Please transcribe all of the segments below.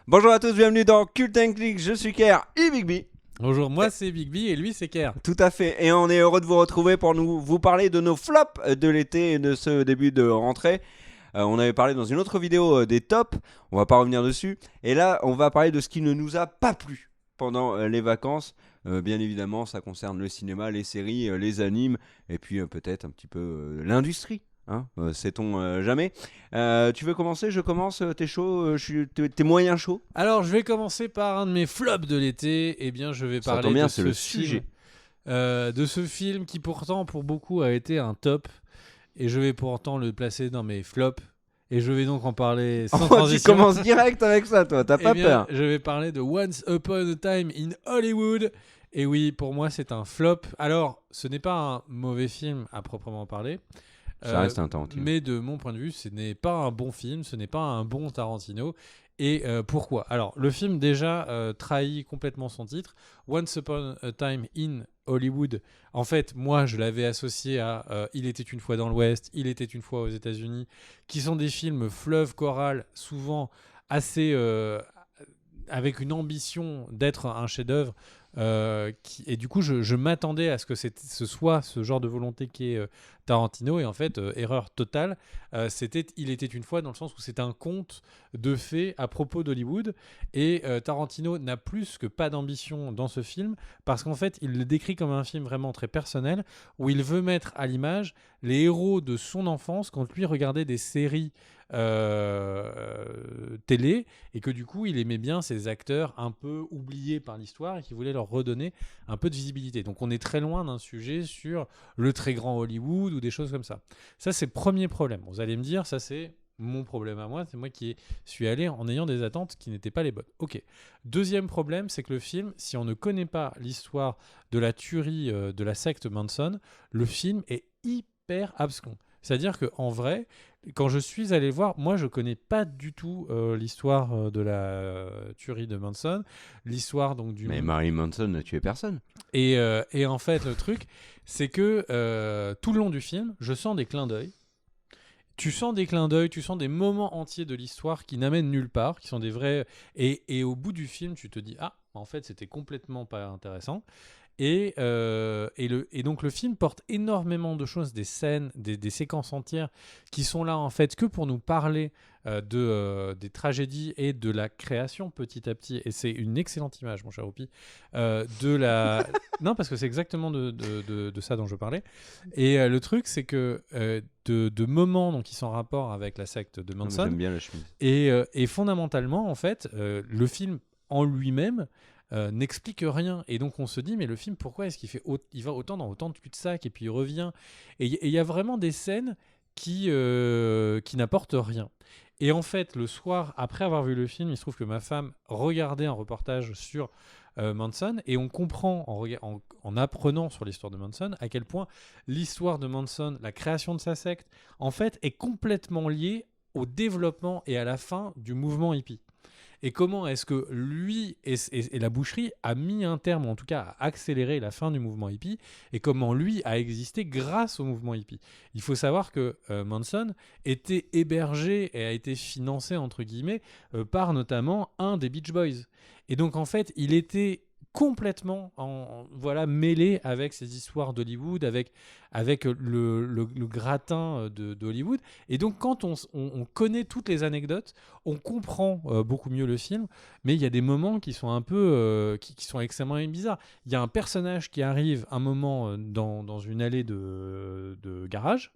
Bonjour à tous, bienvenue dans Cult & Click, je suis Ker et Big B. Bonjour, moi c'est Big B et lui c'est Ker. Tout à fait, et on est heureux de vous retrouver pour vous parler de nos flops de l'été et de ce début de rentrée. On avait parlé dans une autre vidéo des tops, on va pas revenir dessus. Et là, on va parler de ce qui ne nous a pas plu pendant les vacances. Bien évidemment, ça concerne le cinéma, les séries, les animes, et puis peut-être un petit peu l'industrie. Hein, sait-on jamais. Tu veux commencer? Je commence. T'es chaud? T'es moyen chaud? Alors je vais commencer par un de mes flops de l'été. Eh bien je vais Ça parler tombe bien, de c'est ce le film, sujet. de ce film qui pourtant pour beaucoup a été un top. Et je vais pourtant le placer dans mes flops. Et je vais donc en parler sans Oh, tu transition. commences direct avec ça, toi. T'as Eh pas bien, peur? je vais parler de Once Upon a Time in Hollywood. Et oui, pour moi c'est un flop. Alors ce n'est pas un mauvais film à proprement parler. Ça reste un Tarantino. Mais de mon point de vue, ce n'est pas un bon film, ce n'est pas un bon Tarantino. Et pourquoi? Alors, le film déjà trahit complètement son titre. Once Upon a Time in Hollywood. En fait, moi, je l'avais associé à Il était une fois dans l'Ouest, Il était une fois aux États-Unis, qui sont des films fleuve choral, souvent assez avec une ambition d'être un chef-d'œuvre. Et du coup, je m'attendais à ce que ce soit ce genre de volonté qui est Tarantino. Et en fait, erreur totale. Il était une fois dans le sens où c'est un conte de fées à propos d'Hollywood. Et Tarantino n'a plus que pas d'ambition dans ce film parce qu'en fait, il le décrit comme un film vraiment très personnel où il veut mettre à l'image les héros de son enfance quand lui regardait des séries télé et que du coup il aimait bien ces acteurs un peu oubliés par l'histoire et qui voulait leur redonner un peu de visibilité. Donc on est très loin d'un sujet sur le très grand Hollywood ou des choses comme ça. Ça c'est le premier problème. Vous allez me dire, ça c'est mon problème à moi, c'est moi qui suis allé en ayant des attentes qui n'étaient pas les bonnes. Ok. Deuxième problème, c'est que le film, si on ne connaît pas l'histoire de la tuerie de la secte Manson, le film est hyper abscon. C'est-à-dire qu'en vrai, quand je suis allé le voir, moi je connais pas du tout l'histoire de la tuerie de Manson, l'histoire donc du... Mais Marilyn Manson n'a tué personne. Et en fait, le truc, c'est que tout le long du film, je sens des clins d'œil. Tu sens des clins d'œil, tu sens des moments entiers de l'histoire qui n'amènent nulle part, qui sont des vrais... Et au bout du film, tu te dis, ah, en fait, c'était complètement pas intéressant. Et donc le film porte énormément de choses, des scènes, des séquences entières qui sont là en fait que pour nous parler des tragédies et de la création petit à petit. Et c'est une excellente image, mon cher Roupi, de la... Non, parce que c'est exactement de ça dont je parlais. Et le truc, c'est que de moments donc, qui sont en rapport avec la secte de Manson. J'aime bien la chemise. Et fondamentalement, en fait, le film en lui-même n'explique rien. Et donc on se dit, mais le film, pourquoi est-ce il va autant dans autant de cul-de-sac et puis il revient. Et il y a vraiment des scènes qui n'apportent rien. Et en fait, le soir, après avoir vu le film, il se trouve que ma femme regardait un reportage sur Manson et on comprend en apprenant sur l'histoire de Manson à quel point l'histoire de Manson, la création de sa secte, en fait, est complètement liée au développement et à la fin du mouvement hippie. Et comment est-ce que lui et la boucherie a mis un terme, ou en tout cas a accéléré la fin du mouvement hippie, et comment lui a existé grâce au mouvement hippie. Il faut savoir que Manson était hébergé et a été financé, entre guillemets, par notamment un des Beach Boys. Et donc en fait, il était complètement mêlé avec ces histoires d'Hollywood, avec le gratin d'Hollywood. Et donc, quand on connaît toutes les anecdotes, on comprend beaucoup mieux le film, mais il y a des moments qui sont un peu... qui sont extrêmement bizarres. Il y a un personnage qui arrive un moment dans une allée de garage,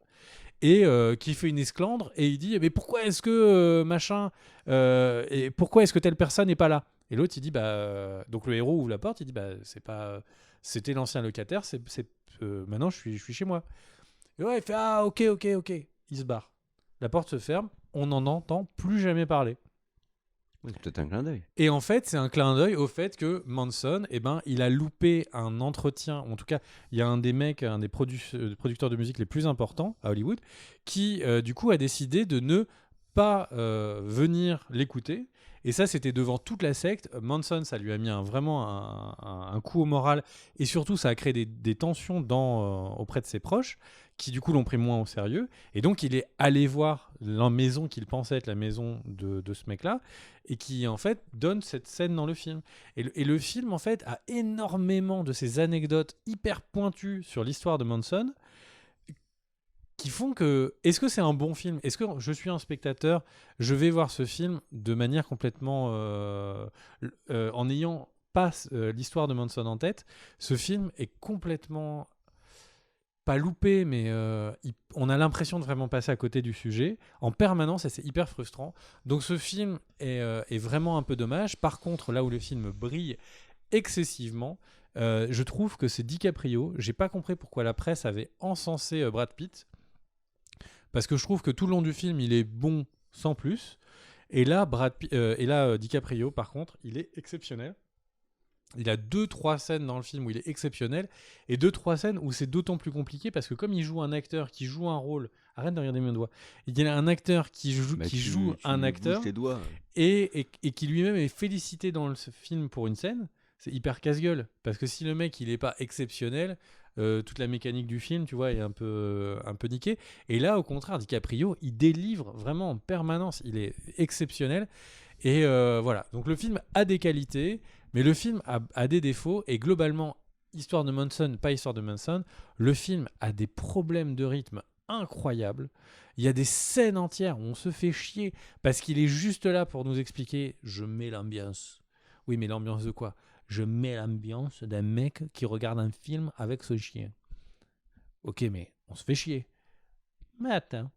et qui fait une esclandre, et il dit « Mais pourquoi est-ce que et pourquoi est-ce que telle personne n'est pas là ?» Et l'autre, il dit, donc le héros ouvre la porte, il dit, c'était l'ancien locataire, maintenant je suis chez moi. Et ouais, il fait, ah, ok. Il se barre. La porte se ferme, on n'en entend plus jamais parler. C'est peut-être un clin d'œil. Et en fait, c'est un clin d'œil au fait que Manson, il a loupé un entretien. En tout cas, il y a un des mecs, un des producteurs de musique les plus importants à Hollywood, qui, du coup, a décidé de ne pas venir l'écouter. Et ça, c'était devant toute la secte. Manson, ça lui a mis vraiment un coup au moral. Et surtout, ça a créé des tensions auprès de ses proches qui du coup l'ont pris moins au sérieux. Et donc il est allé voir la maison qu'il pensait être la maison de ce mec-là, et qui en fait donne cette scène dans le film. Et le film en fait a énormément de ces anecdotes hyper pointues sur l'histoire de Manson, qui font que... Est-ce que c'est un bon film ? Est-ce que je suis un spectateur, je vais voir ce film de manière complètement... en n'ayant pas l'histoire de Manson en tête, ce film est complètement... pas loupé, mais on a l'impression de vraiment passer à côté du sujet en permanence, et c'est hyper frustrant. Donc ce film est vraiment un peu dommage. Par contre, là où le film brille excessivement, je trouve que c'est DiCaprio. J'ai pas compris pourquoi la presse avait encensé Brad Pitt, parce que je trouve que tout le long du film, il est bon sans plus. Et là, DiCaprio, par contre, il est exceptionnel. Il a 2-3 scènes dans le film où il est exceptionnel, et 2-3 scènes où c'est d'autant plus compliqué parce que comme il joue un acteur qui joue un rôle, arrête de regarder mes doigts, il y a un acteur qui joue un acteur tes doigts. et qui lui-même est félicité dans ce film pour une scène. C'est hyper casse-gueule parce que si le mec il est pas exceptionnel, toute la mécanique du film, tu vois, est un peu niquée. Et là, au contraire, DiCaprio, il délivre vraiment en permanence, il est exceptionnel. Et voilà, donc le film a des qualités, mais le film a des défauts, et globalement, histoire de Manson, pas histoire de Manson, le film a des problèmes de rythme incroyables. Il y a des scènes entières où on se fait chier, parce qu'il est juste là pour nous expliquer « je mets l'ambiance ». Oui, mais l'ambiance de quoi ? Je mets l'ambiance d'un mec qui regarde un film avec ce chien. Ok, mais on se fait chier. Mais attends.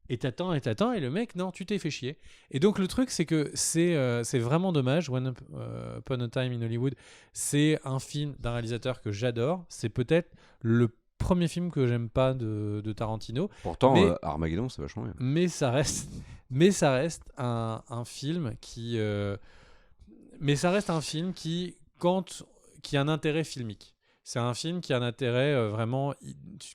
Et t'attends, et le mec, non, tu t'es fait chier. Et donc le truc, c'est que c'est vraiment dommage. One Upon a Time in Hollywood, c'est un film d'un réalisateur que j'adore. C'est peut-être le premier film que j'aime pas de Tarantino. Pourtant, Armageddon, c'est vachement bien. Mais ça reste un film qui... mais ça reste un film qui a un intérêt filmique. C'est un film qui a un intérêt vraiment...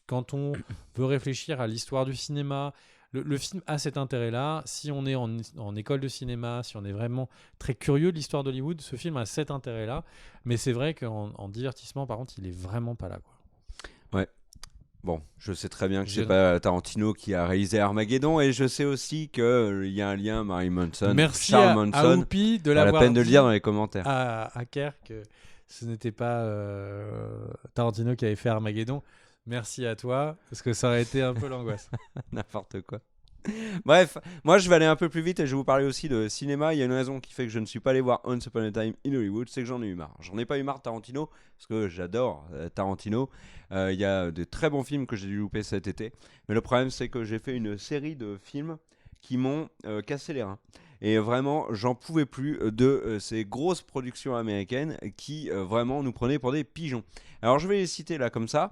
Quand on veut réfléchir à l'histoire du cinéma... Le film a cet intérêt-là. Si on est en école de cinéma, si on est vraiment très curieux de l'histoire d'Hollywood, ce film a cet intérêt-là. Mais c'est vrai qu'en divertissement, par contre, il est vraiment pas là, quoi. Ouais. Bon, je sais très bien que c'est pas Tarantino qui a réalisé Armageddon, et je sais aussi qu'il y a un lien Marilyn Manson, merci Charles Manson. À Whoopi de l'avoir la peine de le dire dans les commentaires. À Kerr que ce n'était pas Tarantino qui avait fait Armageddon. Merci à toi, parce que ça aurait été un peu l'angoisse. N'importe quoi. Bref, moi je vais aller un peu plus vite et je vais vous parler aussi de cinéma. Il y a une raison qui fait que je ne suis pas allé voir Once Upon a Time in Hollywood, c'est que j'en ai eu marre. J'en ai pas eu marre de Tarantino, parce que j'adore Tarantino. Il y a de très bons films que j'ai dû louper cet été. Mais le problème, c'est que j'ai fait une série de films qui m'ont cassé les reins. Et vraiment, j'en pouvais plus de ces grosses productions américaines qui vraiment nous prenaient pour des pigeons. Alors je vais les citer là comme ça.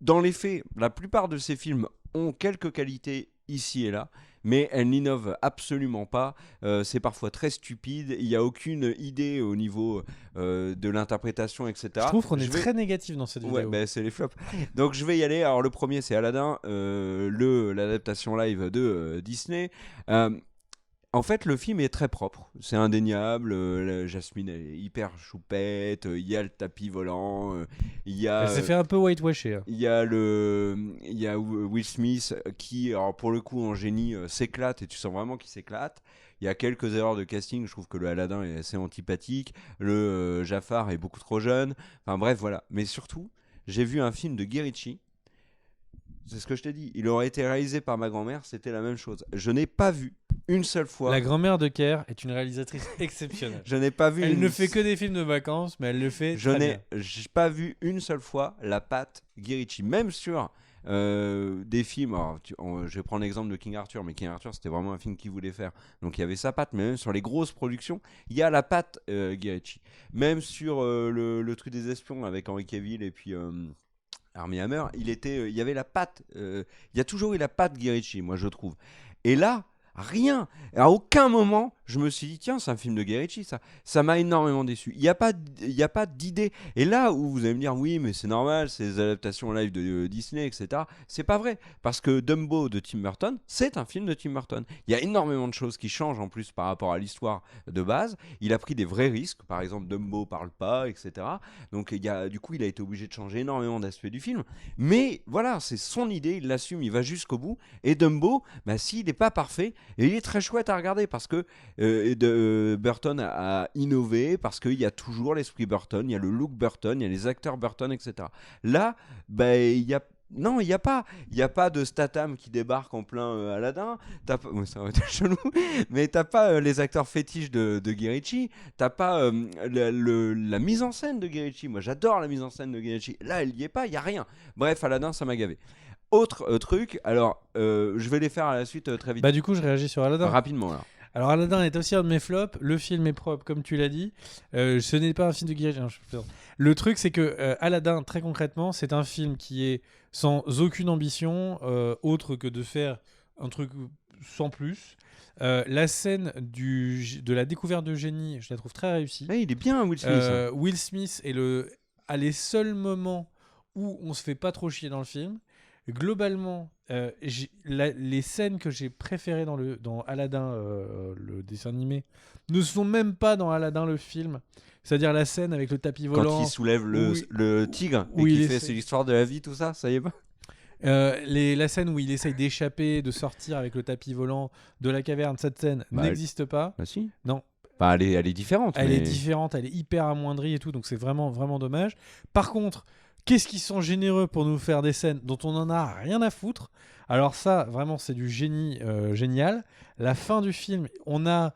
Dans les faits, la plupart de ces films ont quelques qualités ici et là, mais elles n'innovent absolument pas. C'est parfois très stupide. Il n'y a aucune idée au niveau de l'interprétation, etc. Je trouve qu'on est très négatif dans cette vidéo. Ouais, c'est les flops. Donc je vais y aller. Alors le premier, c'est Aladdin, l'adaptation live de Disney. En fait, le film est très propre, c'est indéniable. Jasmine est hyper choupette, il y a le tapis volant, il y a... Elle s'est fait un peu whitewasher. Il y a Will Smith qui, alors pour le coup, en génie, s'éclate, et tu sens vraiment qu'il s'éclate. Il y a quelques erreurs de casting, je trouve que le Aladdin est assez antipathique, le Jafar est beaucoup trop jeune, enfin bref, voilà. Mais surtout, j'ai vu un film de Guy Ritchie. C'est ce que je t'ai dit. Il aurait été réalisé par ma grand-mère, c'était la même chose. Je n'ai pas vu une seule fois. La grand-mère de Kerr est une réalisatrice exceptionnelle. Je n'ai pas vu. Elle ne fait que des films de vacances, mais elle le fait très bien. Je n'ai pas vu une seule fois la patte Guy Ritchie. Même sur des films. Alors, je vais prendre l'exemple de King Arthur, mais King Arthur, c'était vraiment un film qu'il voulait faire. Donc il y avait sa patte, mais même sur les grosses productions, il y a la patte Guy Ritchie. Même sur le truc des espions avec Henry Cavill et puis. Armie Hammer, il y avait la patte, il y a toujours eu la patte Guy Ritchie, moi je trouve. Et là, rien. À aucun moment, je me suis dit, tiens, c'est un film de Guy Ritchie, ça. Ça m'a énormément déçu. Il y a pas d'idée. Et là où vous allez me dire, oui, mais c'est normal, c'est des adaptations live de Disney, etc. C'est pas vrai. Parce que Dumbo de Tim Burton, c'est un film de Tim Burton. Il y a énormément de choses qui changent en plus par rapport à l'histoire de base. Il a pris des vrais risques. Par exemple, Dumbo parle pas, etc. Donc, du coup, il a été obligé de changer énormément d'aspects du film. Mais voilà, c'est son idée, il l'assume, il va jusqu'au bout. Et Dumbo, bah, s'il n'est pas parfait, et il est très chouette à regarder parce que Burton a innové, parce qu'il y a toujours l'esprit Burton, il y a le look Burton, il y a les acteurs Burton, etc. Là, bah, non, il n'y a pas de Statham qui débarque en plein Aladdin. Ça aurait été chelou, mais t'as pas les acteurs fétiches de Guy Ritchie. T'as pas la mise en scène de Guy Ritchie. Moi, j'adore la mise en scène de Guy Ritchie. Là, elle y est pas, il y a rien. Bref, Aladdin, ça m'a gavé. Autre truc, alors je vais les faire à la suite très vite. Bah du coup, je réagis sur Aladdin. Rapidement là. Alors Aladdin est aussi un de mes flops. Le film est propre, comme tu l'as dit. Ce n'est pas un film de Guy Ritchie. Le truc, c'est que Aladdin, très concrètement, c'est un film qui est sans aucune ambition autre que de faire un truc sans plus. La scène de la découverte de génie, je la trouve très réussie. Il est bien, Will Smith. Will Smith a les seuls moments où on se fait pas trop chier dans le film. Globalement, les scènes que j'ai préférées dans Aladdin, le dessin animé, ne sont même pas dans Aladdin le film. C'est-à-dire la scène avec le tapis volant. Quand il soulève le tigre et qu'il fait c'est l'histoire de la vie, tout ça, ça y est pas. La scène où il essaye d'échapper, de sortir avec le tapis volant de la caverne, cette scène n'existe pas. Bah si. Non. Bah, elle est différente. Elle est différente, elle est hyper amoindrie et tout, donc c'est vraiment, vraiment dommage. Par contre, qu'est-ce qu'ils sont généreux pour nous faire des scènes dont on en a rien à foutre. Alors ça, vraiment, c'est du génie génial. La fin du film, on a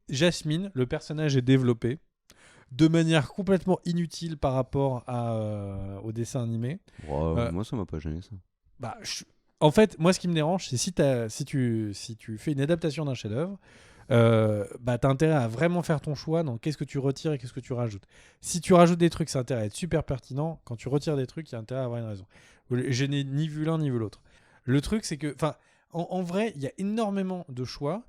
Jasmine, le personnage est développé de manière complètement inutile par rapport au dessin animé. Moi, ça m'a pas gêné ça. Bah, en fait, moi, ce qui me dérange, c'est si tu fais une adaptation d'un chef-d'œuvre, bah, t'as intérêt à vraiment faire ton choix dans qu'est-ce que tu retires et qu'est-ce que tu rajoutes. Si tu rajoutes des trucs, c'est intérêt à être super pertinent. Quand tu retires des trucs, il y a intérêt à avoir une raison. Je n'ai ni vu l'un ni vu l'autre. Le truc, c'est que, en vrai, il y a énormément de choix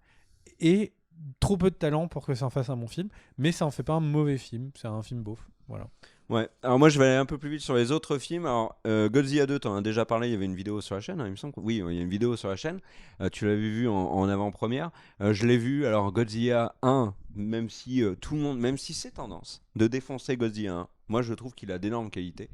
et trop peu de talent pour que ça en fasse un bon film, mais ça en fait pas un mauvais film. C'est un film beauf. Voilà. Ouais, alors moi je vais aller un peu plus vite sur les autres films. Alors Godzilla 2, t'en as déjà parlé, il y avait une vidéo sur la chaîne, hein, il me semble. Oui, il y a une vidéo sur la chaîne. Tu l'avais vu en avant-première. Je l'ai vu, alors Godzilla 1, même si tout le monde, même si c'est tendance de défoncer Godzilla 1, moi je trouve qu'il a d'énormes qualités.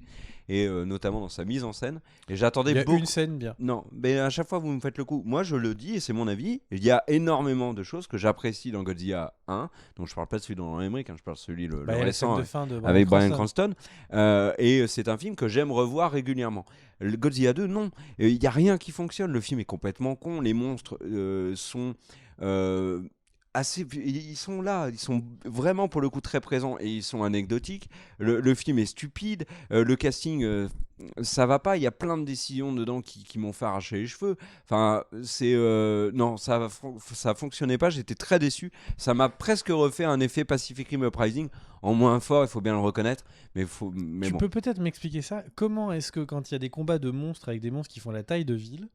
Et notamment dans sa mise en scène. Et j'attendais beaucoup. Il y a une scène bien. Non, mais à chaque fois vous me faites le coup. Moi je le dis et c'est mon avis. Il y a énormément de choses que j'apprécie dans Godzilla 1. Donc je parle pas de celui dans Emmerich, je parle de celui le récent avec Bryan Cranston. Et c'est un film que j'aime revoir régulièrement. Le Godzilla 2, non. Il n'y a rien qui fonctionne. Le film est complètement con. Les monstres sont... ils sont là, ils sont vraiment pour le coup très présents et ils sont anecdotiques. Le film est stupide, le casting ça va pas, il y a plein de décisions dedans qui m'ont fait arracher les cheveux. Enfin, non, ça fonctionnait pas, j'étais très déçu. Ça m'a presque refait un effet Pacific Rim Uprising en moins fort, il faut bien le reconnaître. Tu peux peut-être m'expliquer ça? Comment est-ce que quand il y a des combats de monstres avec des monstres qui font la taille de ville,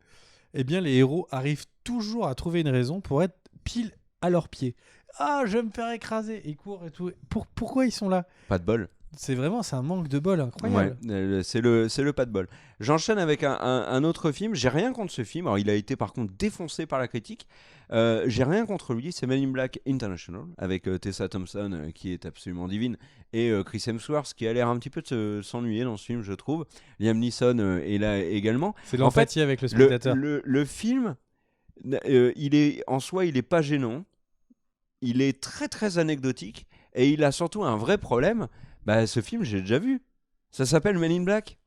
eh bien les héros arrivent toujours à trouver une raison pour être pile à leurs pieds? Ah, je vais me faire écraser. Ils courent et tout. Pourquoi ils sont là? Pas de bol. C'est un manque de bol incroyable. Ouais, c'est le pas de bol. J'enchaîne avec un autre film. J'ai rien contre ce film. Alors, il a été par contre défoncé par la critique. J'ai rien contre lui. C'est Men in Black International avec Tessa Thompson qui est absolument divine et Chris Hemsworth qui a l'air un petit peu de s'ennuyer dans ce film, je trouve. Liam Neeson est là également. C'est l'empathie avec le spectateur. Le film, il est pas gênant. Il est très très anecdotique et il a surtout un vrai problème. Bah, ce film, j'ai déjà vu. Ça s'appelle Men in Black.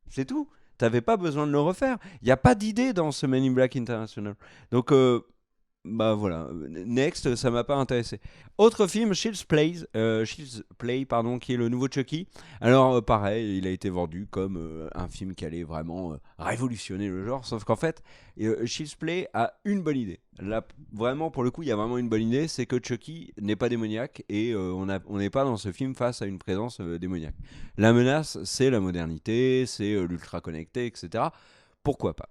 C'est tout. T'avais pas besoin de le refaire. Il n'y a pas d'idée dans ce Men in Black International. Donc, bah voilà. Next, ça m'a pas intéressé. Autre film, Child's Play, qui est le nouveau Chucky. Alors, pareil, il a été vendu comme un film qui allait vraiment révolutionner le genre. Sauf qu'en fait, Child's Play a une bonne idée. Là, vraiment, pour le coup, il y a vraiment une bonne idée. C'est que Chucky n'est pas démoniaque et on n'est pas dans ce film face à une présence démoniaque. La menace, c'est la modernité, c'est l'ultra connecté, etc. Pourquoi pas.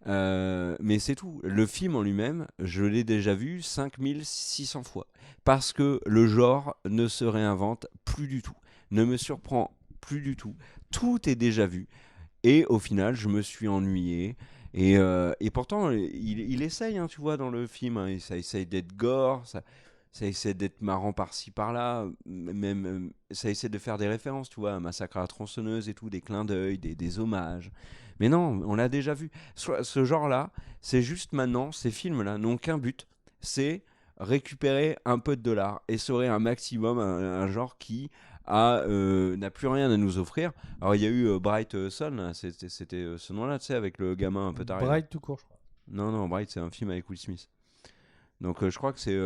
Mais c'est tout. Le film en lui-même, je l'ai déjà vu 5600 fois. Parce que le genre ne se réinvente plus du tout. Ne me surprend plus du tout. Tout est déjà vu. Et au final, je me suis ennuyé. Et pourtant, il essaye, hein, tu vois, dans le film. Hein, et ça essaye d'être gore, ça essaie d'être marrant par-ci, par-là. Même, ça essaie de faire des références, tu vois, un Massacre à la tronçonneuse et tout, des clins d'œil, des hommages. Mais non, on l'a déjà vu. Ce genre-là, c'est juste maintenant, ces films-là n'ont qu'un but, c'est récupérer un peu de dollars et serait un maximum un genre qui n'a plus rien à nous offrir. Alors il y a eu Bright Son, là, c'était ce nom-là, tu sais, avec le gamin un peu taré. Bright tout court, je crois. Non, Bright, c'est un film avec Will Smith. Donc je crois que c'est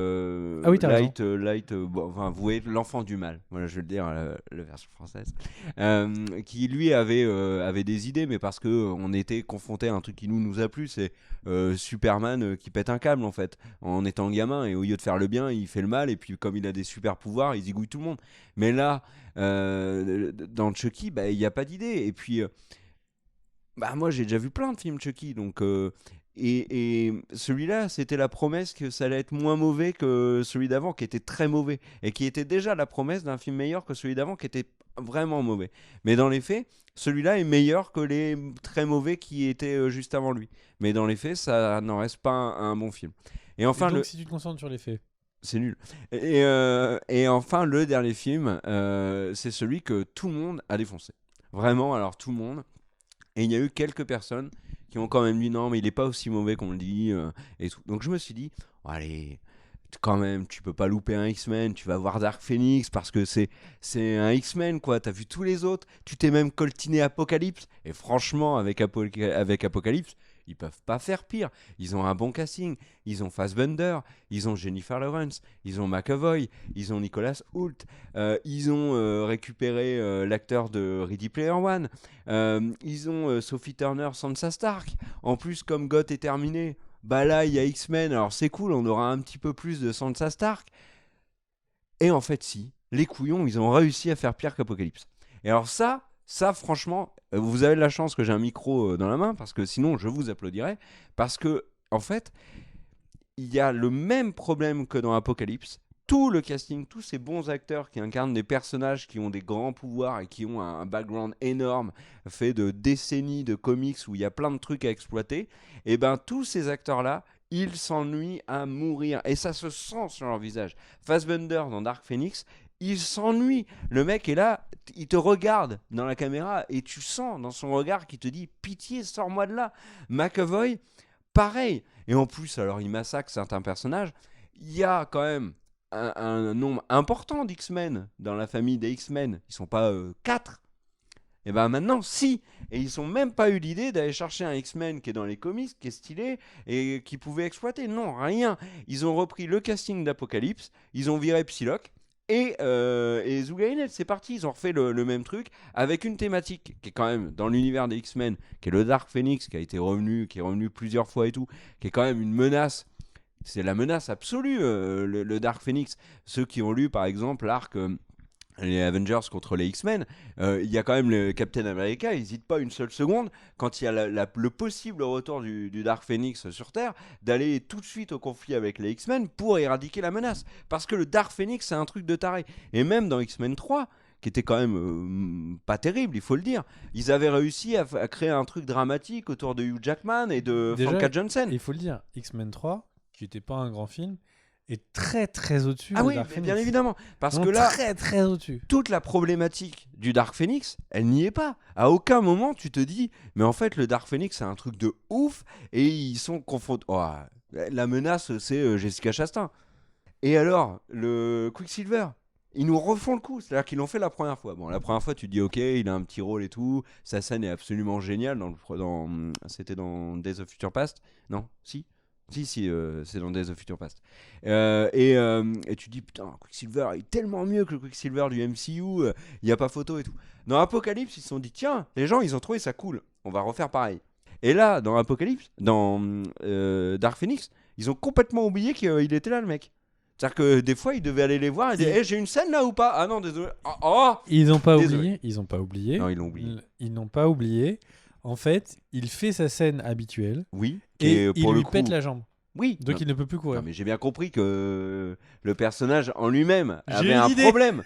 Ah oui, t'as raison. Light, bon, enfin, vous voyez, l'enfant du mal, voilà, je vais le dire, la version française, qui lui avait des idées, mais parce que on était confronté à un truc qui nous a plu, c'est Superman qui pète un câble en fait, en étant gamin, et au lieu de faire le bien, il fait le mal, et puis comme il a des super pouvoirs, il zigouille tout le monde. Mais là, dans Chucky, bah, il n'y a pas d'idée, et puis bah, moi j'ai déjà vu plein de films Chucky, donc et celui-là, c'était la promesse que ça allait être moins mauvais que celui d'avant, qui était très mauvais. Et qui était déjà la promesse d'un film meilleur que celui d'avant, qui était vraiment mauvais. Mais dans les faits, celui-là est meilleur que les très mauvais qui étaient juste avant lui. Mais dans les faits, ça n'en reste pas un bon film. Et enfin, Et donc, si tu te concentres sur les faits. c'est nul. Et enfin, le dernier film, c'est celui que tout le monde a défoncé. Vraiment, alors tout le monde. Et il y a eu quelques personnes qui ont quand même dit non, mais il est pas aussi mauvais qu'on le dit et tout. Donc je me suis dit, oh, allez, quand même, tu peux pas louper un X-Men, tu vas voir Dark Phoenix parce que c'est un X-Men quoi. T'as vu tous les autres, tu t'es même coltiné Apocalypse. Et franchement, avec Apocalypse, ils peuvent pas faire pire. Ils ont un bon casting. Ils ont Fassbender, ils ont Jennifer Lawrence, ils ont McAvoy, ils ont Nicolas Hoult, ils ont récupéré l'acteur de Ready Player One, ils ont Sophie Turner, Sansa Stark. En plus, comme GOT est terminé, bah là il y a X-Men, alors c'est cool, on aura un petit peu plus de Sansa Stark. Et en fait, si, les couillons, ils ont réussi à faire pire qu'Apocalypse. Et alors ça franchement, vous avez de la chance que j'ai un micro dans la main, parce que sinon je vous applaudirais, parce que en fait, il y a le même problème que dans Apocalypse. Tout le casting, tous ces bons acteurs qui incarnent des personnages qui ont des grands pouvoirs et qui ont un background énorme, fait de décennies de comics où il y a plein de trucs à exploiter, et ben tous ces acteurs-là, ils s'ennuient à mourir. Et ça se sent sur leur visage. Fassbender dans Dark Phoenix, il s'ennuie. Le mec est là, il te regarde dans la caméra et tu sens dans son regard qu'il te dit « Pitié, sors-moi de là ». McAvoy, pareil. Et en plus, alors il massacre certains personnages. Il y a quand même un nombre important d'X-Men dans la famille des X-Men. Ils sont pas 4. Et ben maintenant, si. Et ils n'ont même pas eu l'idée d'aller chercher un X-Men qui est dans les comics, qui est stylé et qui pouvait exploiter. Non, rien. Ils ont repris le casting d'Apocalypse, ils ont viré Psylocke. Et Zugainet, c'est parti, ils ont refait le même truc avec une thématique qui est quand même dans l'univers des X-Men, qui est le Dark Phoenix, qui est revenu plusieurs fois et tout, qui est quand même une menace. C'est la menace absolue, le Dark Phoenix. Ceux qui ont lu par exemple l'arc les Avengers contre les X-Men, il y a quand même le Captain America, il n'hésite pas une seule seconde, quand il y a le possible retour du Dark Phoenix sur Terre, d'aller tout de suite au conflit avec les X-Men pour éradiquer la menace. Parce que le Dark Phoenix, c'est un truc de taré. Et même dans X-Men 3, qui était quand même pas terrible, il faut le dire, ils avaient réussi à créer un truc dramatique autour de Hugh Jackman et de Famke Janssen. Il faut le dire, X-Men 3, qui n'était pas un grand film, est très très au-dessus de Dark Phoenix. Bien évidemment, parce que là, très très au-dessus. Toute la problématique du Dark Phoenix, elle n'y est pas. À aucun moment tu te dis, mais en fait le Dark Phoenix c'est un truc de ouf et ils sont confrontés. Oh, la menace c'est Jessica Chastain. Et alors le Quicksilver, ils nous refont le coup, c'est-à-dire qu'ils l'ont fait la première fois. Bon, la première fois tu te dis ok, il a un petit rôle et tout, sa scène est absolument géniale. C'était dans Days of Future Past, non? Si, c'est dans Days of Future Past. Et tu dis, putain, Quicksilver est tellement mieux que le Quicksilver du MCU, il n'y a pas photo et tout. Dans Apocalypse, ils se sont dit, tiens, les gens, ils ont trouvé ça cool, on va refaire pareil. Et là, dans Apocalypse, dans Dark Phoenix, ils ont complètement oublié qu'il était là, le mec. C'est-à-dire que des fois, ils devaient aller les voir et dire, hey, j'ai une scène là ou pas? Ah non, désolé. Ils n'ont pas oublié. Ils n'ont pas oublié. Non, ils l'ont oublié. Ils n'ont pas oublié. En fait, il fait sa scène habituelle Oui. et Et il pour le lui coup, pète la jambe. oui. Donc Non, il ne peut plus non, courir. mais j'ai bien compris que le personnage en lui-même avait J'ai un une idée. problème.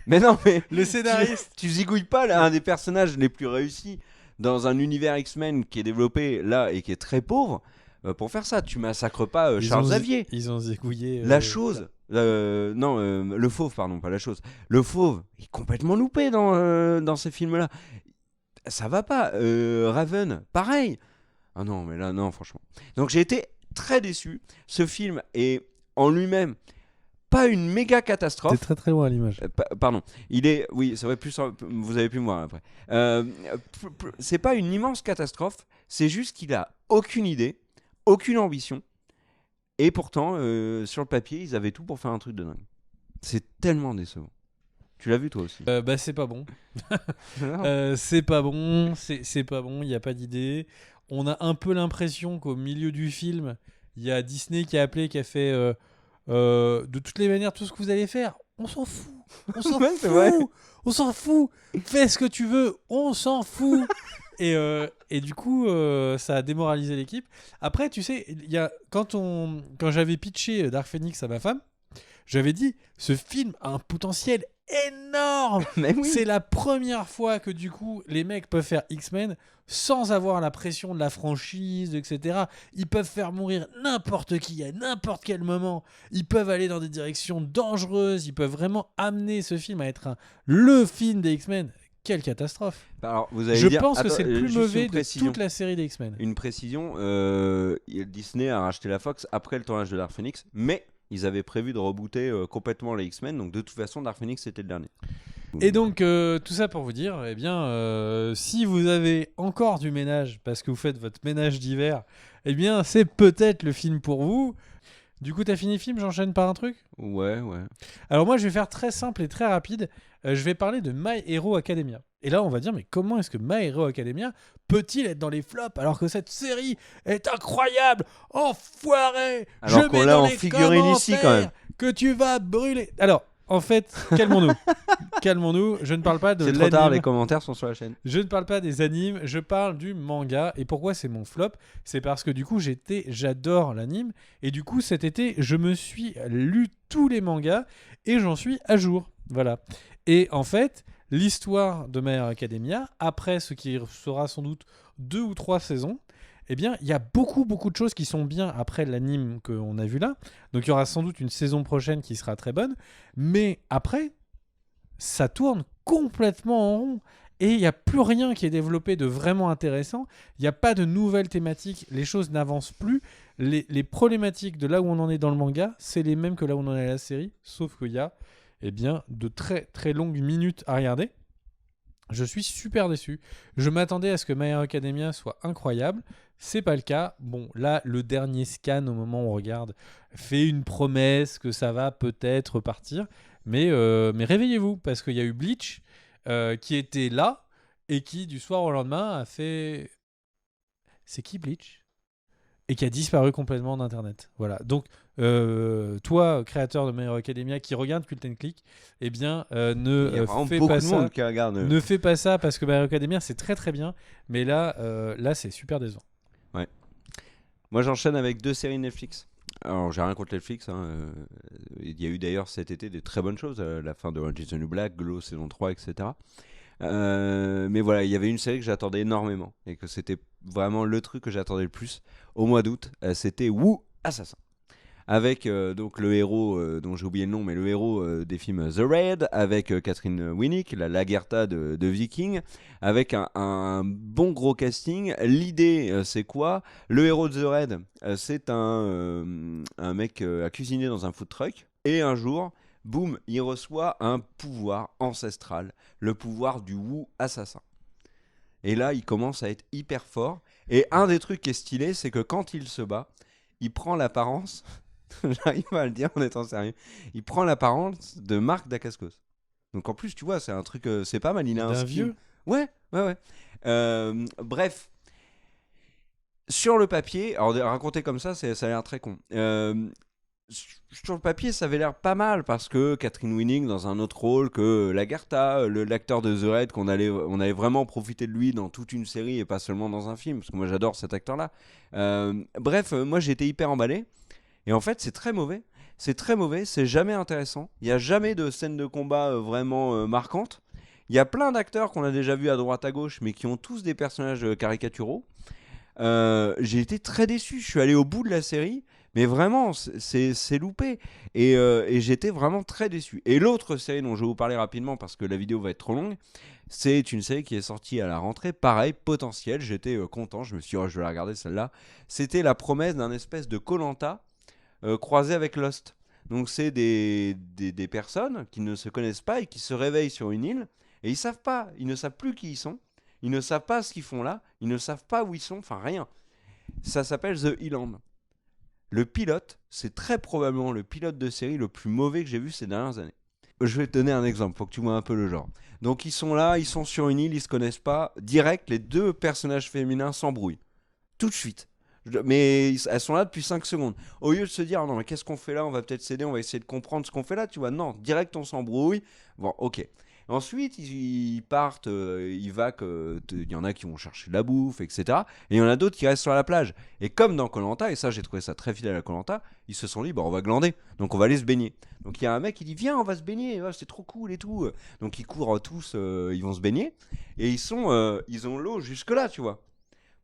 Mais non, mais Le tu, scénariste. tu zigouilles pas là, un des personnages les plus réussis dans un univers X-Men qui est développé là et qui est très pauvre. Pour faire ça, tu massacres pas Charles Xavier. Ils ont zigouillé. La chose, non, le fauve, pardon, pas la chose. Le fauve est complètement loupé dans ces films-là. Ça va pas. Raven, pareil. Ah non, mais là, non, franchement. Donc j'ai été très déçu. Ce film est en lui-même pas une méga T'es catastrophe. très très loin à l'image. Pardon. Il est, oui, ça va plus. Vous avez pu me voir après. C'est pas une immense catastrophe. C'est juste qu'il a aucune idée, aucune ambition. Et pourtant, sur le papier, ils avaient tout pour faire un truc de dingue. C'est tellement décevant. Tu l'as vu toi aussi? Bah c'est pas bon. Non. C'est pas bon. C'est pas bon. Il y a pas d'idée. On a un peu l'impression qu'au milieu du film, il y a Disney qui a appelé, qui a fait de toutes les manières tout ce que vous allez faire. On s'en fout. On s'en Ouais, c'est vrai. fout. On s'en fout. Fais ce que tu veux. On s'en fout. Et du coup, ça a démoralisé l'équipe. Après, tu sais, quand j'avais pitché Dark Phoenix à ma femme, j'avais dit, ce film a un potentiel énorme. Mais oui. C'est la première fois que du coup, les mecs peuvent faire X-Men sans avoir la pression de la franchise, etc. Ils peuvent faire mourir n'importe qui à n'importe quel moment. Ils peuvent aller dans des directions dangereuses. Ils peuvent vraiment amener ce film à être le film des X-Men. Quelle catastrophe. Alors, vous allez Je dire, pense que attends, c'est le plus juste mauvais une de précision. toute la série des X-Men. Une précision, Disney a racheté la Fox après le tournage de Dark Phoenix, mais ils avaient prévu de rebooter complètement les X-Men, donc de toute façon Dark Phoenix c'était le dernier. Et donc, tout ça pour vous dire, eh bien, si vous avez encore du ménage, parce que vous faites votre ménage d'hiver, eh bien, c'est peut-être le film pour vous. Du coup, t'as fini le film, j'enchaîne par un truc. Ouais. Alors moi, je vais faire très simple et très rapide. Je vais parler de My Hero Academia. Et là, on va dire, mais comment est-ce que My Hero Academia peut-il être dans les flops alors que cette série est incroyable? Enfoiré! Alors Je qu'on mets l'a dans en les figurine ici, quand même. commentaires que tu vas brûler. Alors, en fait, calmons-nous. Calmons-nous. Je ne parle pas de C'est trop tard, l'anime. les commentaires sont sur la chaîne. Je ne parle pas des animes, je parle du manga. Et pourquoi c'est mon flop? C'est parce que du coup, j'adore l'anime. Et du coup, cet été, je me suis lu tous les mangas et j'en suis à jour. Voilà. Et en fait, l'histoire de My Hero Academia, après ce qui sera sans doute 2 ou 3 saisons, eh bien, il y a beaucoup de choses qui sont bien après l'anime qu'on a vu là. Donc, il y aura sans doute une saison prochaine qui sera très bonne. Mais après, ça tourne complètement en rond. Et il n'y a plus rien qui est développé de vraiment intéressant. Il n'y a pas de nouvelles thématiques. Les choses n'avancent plus. Les problématiques de là où on en est dans le manga, c'est les mêmes que là où on en est à la série. Sauf qu'il y a de très très longues minutes à regarder. Je suis super déçu. Je m'attendais à ce que My Hero Academia soit incroyable. C'est pas le cas. Bon, là, le dernier scan, au moment où on regarde, fait une promesse que ça va peut-être partir. Mais réveillez-vous, parce qu'il y a eu Bleach qui était là et qui, du soir au lendemain, a fait... C'est qui Bleach? Et qui a disparu complètement d'Internet. Voilà. Donc, toi, créateur de My Hero Academia, qui regarde Cult & Click, eh bien, Il y a vraiment fais beaucoup pas de ça. monde qui regarde. Ne fais pas ça, parce que My Hero Academia, c'est très très bien. Mais là, c'est super décevant. Moi, j'enchaîne avec 2 séries Netflix. Alors, j'ai rien contre Netflix. Il y a eu d'ailleurs cet été des très bonnes choses. La fin de Orange is the New Black, Glow saison 3, etc. Mais voilà, il y avait une série que j'attendais énormément et que c'était vraiment le truc que j'attendais le plus au mois d'août. C'était Wu Assassin. Avec donc le héros, dont j'ai oublié le nom, mais le héros des films The Raid, avec Catherine Winnick, la Lagertha de Viking, avec un bon gros casting. L'idée, c'est quoi? Le héros de The Raid, c'est un mec à cuisiner dans un food truck, et un jour, boum, il reçoit un pouvoir ancestral, le pouvoir du Wu Assassin. Et là, il commence à être hyper fort, et un des trucs qui est stylé, c'est que quand il se bat, il prend l'apparence... J'arrive à le dire en étant sérieux. Il prend l'apparence de Marc Dacascos. Donc en plus, tu vois, c'est un truc, c'est pas mal. Il a un D'un skin. vieux? Ouais. Bref, sur le papier, alors raconter comme ça a l'air très con. sur le papier, ça avait l'air pas mal parce que Catherine Winning dans un autre rôle que Lagertha, l'acteur de The Raid, on allait vraiment profiter de lui dans toute une série et pas seulement dans un film, parce que moi j'adore cet acteur-là. Bref, moi j'ai été hyper emballé. Et en fait, c'est très mauvais. C'est très mauvais, c'est jamais intéressant. Il n'y a jamais de scène de combat vraiment marquante. Il y a plein d'acteurs qu'on a déjà vus à droite à gauche, mais qui ont tous des personnages caricaturaux. J'ai été très déçu. Je suis allé au bout de la série, mais vraiment, c'est loupé. Et j'étais vraiment très déçu. Et l'autre série dont je vais vous parler rapidement, parce que la vidéo va être trop longue, c'est une série qui est sortie à la rentrée. Pareil, potentiel. J'étais content. Je me suis dit, oh, je vais la regarder celle-là. C'était la promesse d'un espèce de koh croisé avec Lost. Donc c'est des personnes qui ne se connaissent pas et qui se réveillent sur une île et ils savent pas, ils ne savent plus qui ils sont, ils ne savent pas ce qu'ils font là, ils ne savent pas où ils sont, enfin rien. Ça s'appelle The Island. Le pilote, c'est très probablement le pilote de série le plus mauvais que j'ai vu ces dernières années. Je vais te donner un exemple, faut que tu vois un peu le genre. Donc ils sont là, ils sont sur une île, ils se connaissent pas. Direct, les deux personnages féminins s'embrouillent. Tout de suite. Mais elles sont là depuis 5 secondes. Au lieu de se dire, non, mais qu'est-ce qu'on fait là? On va peut-être s'aider, on va essayer de comprendre ce qu'on fait là. Tu vois, non, direct, on s'embrouille. Bon, ok. Ensuite, ils partent, ils vaquent. Il y en a qui vont chercher de la bouffe, etc. Et il y en a d'autres qui restent sur la plage. Et comme dans koh, et ça, j'ai trouvé ça très fidèle à koh, ils se sont dit, bon, on va glander. Donc, on va aller se baigner. Donc, il y a un mec qui dit, viens, on va se baigner. Ouais, c'est trop cool et tout. Donc, ils courent tous, ils vont se baigner. Et ils ont l'eau jusque-là, tu vois.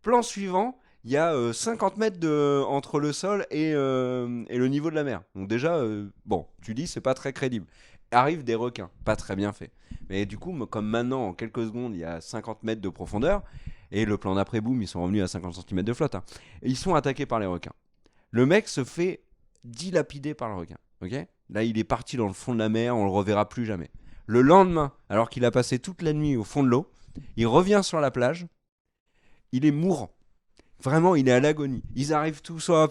Plan suivant. Il y a 50 mètres entre le sol et le niveau de la mer. Donc déjà, bon, tu dis, c'est pas très crédible. Arrivent des requins, pas très bien fait. Mais du coup, comme maintenant, en quelques secondes, il y a 50 mètres de profondeur, et le plan d'après, boum, ils sont revenus à 50 cm de flotte. Hein. Et ils sont attaqués par les requins. Le mec se fait dilapider par le requin. Ok ? Là, il est parti dans le fond de la mer, on le reverra plus jamais. Le lendemain, alors qu'il a passé toute la nuit au fond de l'eau, il revient sur la plage, il est mourant. Vraiment, il est à l'agonie. Ils arrivent tous, oh,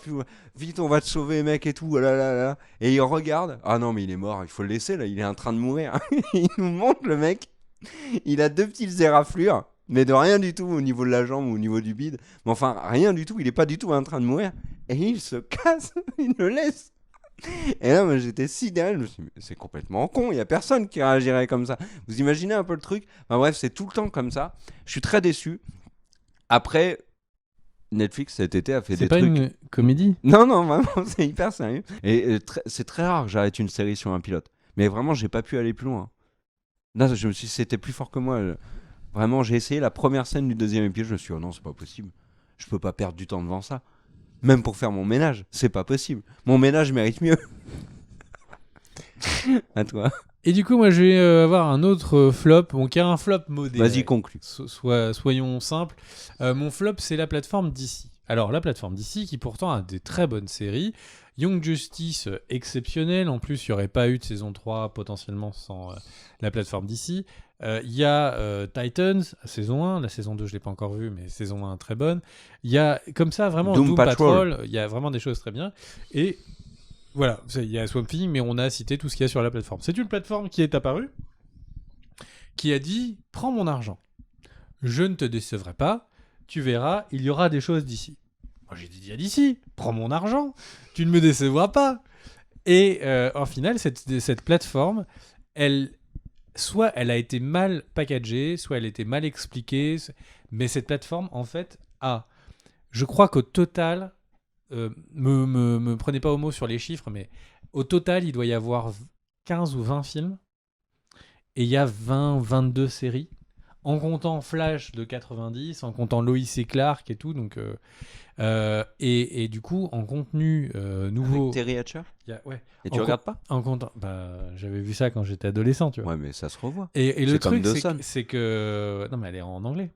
vite, on va te sauver, mec, et tout. Là, là, là. Et ils regardent. Ah non, mais il est mort, il faut le laisser, là, il est en train de mourir. Il nous montre, le mec. Il a 2 petites éraflures, mais de rien du tout au niveau de la jambe ou au niveau du bide. Mais enfin, rien du tout, il est pas du tout en train de mourir. Et il se casse, il le laisse. Et là, moi, j'étais sidéré. Je me suis dit, c'est complètement con, il y a personne qui réagirait comme ça. Vous imaginez un peu le truc? Enfin, bref, c'est tout le temps comme ça. Je suis très déçu. Après. Netflix cet été a fait des trucs. C'est pas une comédie? Non, non, vraiment, c'est hyper sérieux. Et c'est très rare que j'arrête une série sur un pilote. Mais vraiment, j'ai pas pu aller plus loin. Là, je me suis dit, c'était plus fort que moi. Vraiment, j'ai essayé la première scène du 2e épisode. Je me suis dit, oh non, c'est pas possible. Je peux pas perdre du temps devant ça. Même pour faire mon ménage, c'est pas possible. Mon ménage mérite mieux. À toi. Et du coup, moi, je vais avoir un autre flop, qui est un flop modéré. Vas-y, conclue. Soyons simples. Mon flop, c'est la plateforme DC. Alors, la plateforme DC, qui pourtant a des très bonnes séries. Young Justice, exceptionnel. En plus, il n'y aurait pas eu de saison 3 potentiellement sans la plateforme DC. Il y a Titans, saison 1. La saison 2, je ne l'ai pas encore vue, mais saison 1, très bonne. Il y a, comme ça, vraiment Doom Patrol. Il y a vraiment des choses très bien. Et voilà, il y a Swamp Thing, mais on a cité tout ce qu'il y a sur la plateforme. C'est une plateforme qui est apparue, qui a dit « Prends mon argent, je ne te décevrai pas, tu verras, il y aura des choses d'ici. » Moi j'ai dit à d'ici, prends mon argent, tu ne me décevras pas. Et en final, cette plateforme, soit elle a été mal packagée, soit elle a été mal expliquée, mais cette plateforme, en fait, je crois qu'au total... me prenez pas au mot sur les chiffres, mais au total, il doit y avoir 15 ou 20 films et il y a 22 séries, en comptant Flash de 90, en comptant Lois et Clark et tout. Donc, et du coup, en contenu nouveau. Avec Terry Hatcher ouais. Et tu regardes pas en comptant, j'avais vu ça quand j'étais adolescent, tu vois. Ouais, mais ça se revoit. Et le truc, comme c'est que. Non, mais elle est en anglais.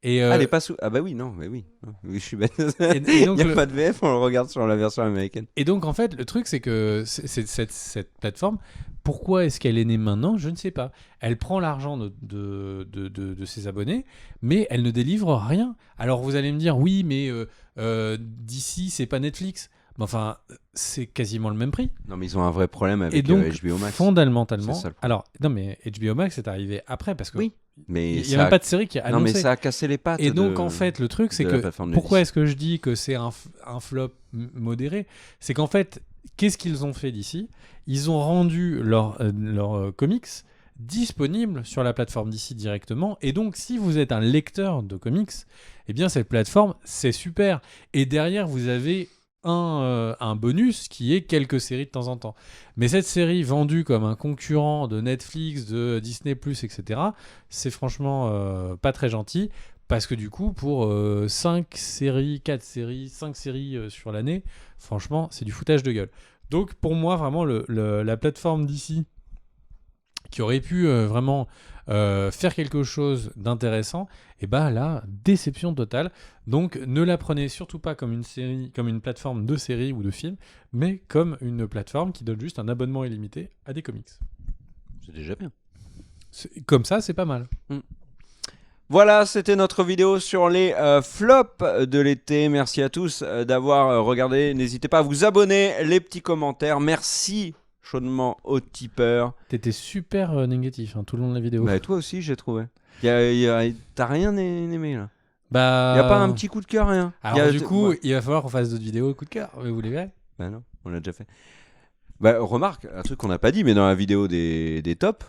elle est pas sous. Ah bah oui, non, mais oui. Oui, je suis bête. Et donc, il n'y a pas de VF, on le regarde sur la version américaine. Et donc, en fait, le truc, c'est que cette plateforme, pourquoi est-ce qu'elle est née maintenant? Je ne sais pas. Elle prend l'argent de ses abonnés, mais elle ne délivre rien. Alors, vous allez me dire, oui, mais d'ici, c'est pas Netflix. Mais enfin, c'est quasiment le même prix. Non, mais ils ont un vrai problème avec et donc, HBO Max. Fondamentalement, alors, non, mais HBO Max est arrivé après, parce que oui. Mais il n'y a même pas de série qui a annoncé. Non, mais ça a cassé les pattes. Et donc, en fait, le truc, c'est que... Pourquoi est-ce que je dis que c'est un flop modéré? C'est qu'en fait, qu'est-ce qu'ils ont fait d'ici? Ils ont rendu leurs comics disponibles sur la plateforme d'ici directement. Et donc, si vous êtes un lecteur de comics, eh bien, cette plateforme, c'est super. Et derrière, vous avez un bonus qui est quelques séries de temps en temps. Mais cette série vendue comme un concurrent de Netflix, de Disney+, etc., c'est franchement pas très gentil. Parce que du coup, pour 5 séries, 4 séries, 5 séries sur l'année, franchement, c'est du foutage de gueule. Donc pour moi, vraiment, la plateforme d'ici qui aurait pu vraiment faire quelque chose d'intéressant, et bah là, déception totale. Donc ne la prenez surtout pas comme une série, comme une plateforme de séries ou de films, mais comme une plateforme qui donne juste un abonnement illimité à des comics. C'est déjà bien. Comme ça, c'est pas mal. Voilà, c'était notre vidéo sur les flops de l'été. Merci à tous d'avoir regardé. N'hésitez pas à vous abonner, les petits commentaires. Merci chaudement aux tipeurs. T'étais super négatif tout le long de la vidéo. Bah, toi aussi, j'ai trouvé. T'as rien aimé là. Bah... Y a pas un petit coup de cœur, rien. Alors du coup, il va falloir qu'on fasse d'autres vidéos coup de cœur. Vous les verrez. Bah non, on l'a déjà fait. Bah remarque, un truc qu'on n'a pas dit, mais dans la vidéo des tops,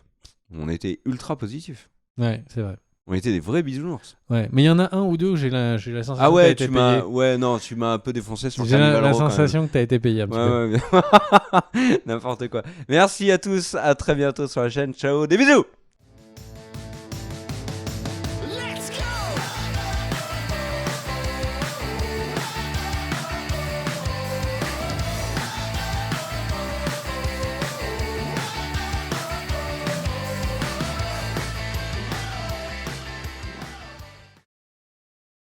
on était ultra positif. Ouais, c'est vrai. On était des vrais bisounours. Ouais, mais il y en a un ou deux où j'ai la sensation ah ouais, que t'as été payé. Ouais, non, tu m'as un peu défoncé sur J'ai Cannibal la Row, quand sensation même. que t'as été payé un petit peu. Ouais, n'importe quoi. Merci à tous, à très bientôt sur la chaîne. Ciao, des bisous.